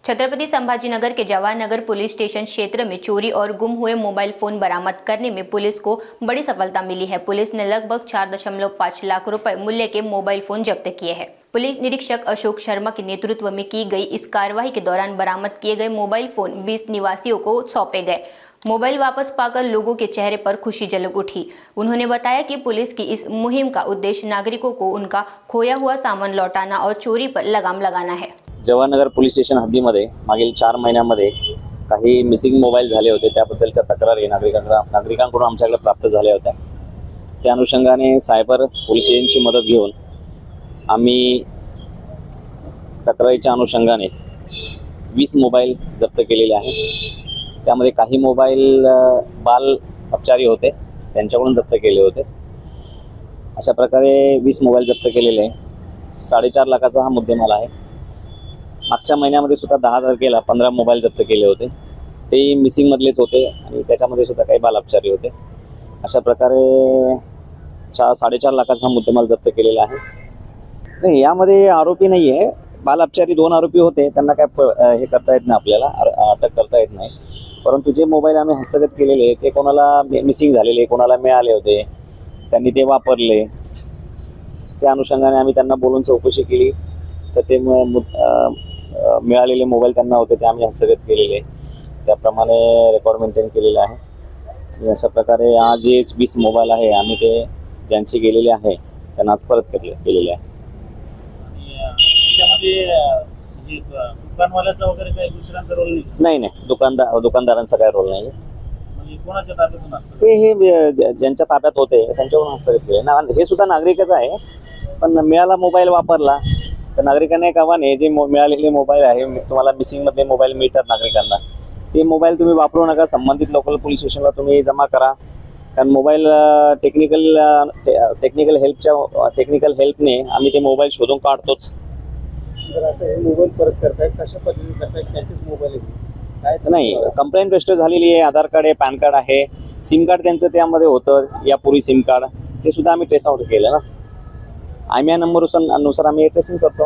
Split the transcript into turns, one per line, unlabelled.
छत्रपति संभाजीनगर के Jawahar Nagar police station क्षेत्र में चोरी और गुम हुए मोबाइल फोन बरामद करने में पुलिस को बड़ी सफलता मिली है। पुलिस ने लगभग 4.5 लाख रुपए मूल्य के मोबाइल फोन जब्त किए हैं। पुलिस निरीक्षक अशोक शर्मा के नेतृत्व में की गई इस कार्रवाई के दौरान बरामद किए गए मोबाइल फोन 20 निवासियों को सौंपे गए। मोबाइल वापस पाकर लोगों के चेहरे पर खुशी झलक उठी। उन्होंने बताया कि पुलिस की इस मुहिम का उद्देश्य नागरिकों को उनका खोया हुआ सामान लौटाना और चोरी पर लगाम लगाना है।
जवाहरनगर पोलीस स्टेशन हद्दीमध्ये मागील 4 महिन्यांमध्ये काही मिसिंग मोबाईल झाले होते, त्याबद्दलच्या तक्रारी नागरिकांकडून आमच्याकडे प्राप्त झाल्या होत्या। त्या अनुषंगाने सायबर पोलीस स्टेशनची मदत घेऊन आम्ही तक्रारीच्या अनुषंगाने 20 मोबाईल जप्त केलेले आहेत। त्यामध्ये काही मोबाईल बाल अपचारी होते, त्यांच्याकडून जप्त केले होते। अशा प्रकारे 20 मोबाईल जप्त केलेले आहे। 4.5 लाखाचा हा मुद्देमाल आहे। मागच्या महिन्यामध्ये सुद्धा 10 तारखेला 15 मोबाईल जप्त केले होते, ते मिसिंग मधलेच होते आणि त्याच्यामध्ये सुद्धा काही बालअपचारी होते। अशा प्रकारे 4.5 लाखाचा हा मुद्देमाल जप्त केलेला आहे। नाही, यामध्ये आरोपी नाही आहे, बालअपचारी 2 आरोपी होते, त्यांना काय हे करता येत नाही, आपल्याला अटक करता येत नाही। परंतु जे मोबाईल आम्ही हस्तगत केलेले ते कोणाला मिसिंग झालेले, कोणाला मिळाले होते, त्यांनी ते वापरले, त्या अनुषंगाने आम्ही त्यांना बोलून चौकशी केली, तर ते मिळालेले मोबाईल त्यांना होते ते आम्ही हस्तगत केलेले, त्याप्रमाणे रेकॉर्ड मेंटेन केलेला आहे। आणि अशा प्रकारे आज जे 20 मोबाईल आहे आम्ही ते ज्यांचे गेलेले आहे त्यांना आज परत केलेले आहे।
त्यामध्ये दुकानवाल्याचा वगैरे काही दुसऱ्यांचा रोल
नाही? नाही, दुकानदारांचा काही रोल नाही।
म्हणजे कोणाच्या ताब्यातून असतं
हे ज्यांच्या ताब्यात होते त्यांच्याकडून हस्तगत केले ना। हे सुद्धा नागरिकच आहे, पण मिळाला मोबाईल वापरला तर नागरिकांना एक आव्हान आहे, जे मिळालेले मोबाईल आहे, तुम्हाला मिसिंग मधले मोबाईल मिळतात नागरिकांना, ते मोबाईल तुम्ही वापरू नका, संबंधित लोकल पोलीस स्टेशनला तुम्ही जमा करा। कारण मोबाईल टेक्निकल हेल्पने आम्ही ते मोबाईल शोधून काढतोच।
मोबाईल परत करतायत, कशा पद्धतीने करतायत, त्यांचेच मोबाईल काय
नाही, कंप्लेंट रजिस्टर झालेली आहे, आधार कार्ड आहे, पॅन कार्ड आहे, सिम कार्ड त्यांचं त्यामध्ये होतं यापूर्वी, सिम कार्ड ते सुद्धा आम्ही ट्रेस आउट केलं ना। IMEI नंबर नुसार आम्ही ट्रेसिंग करतो।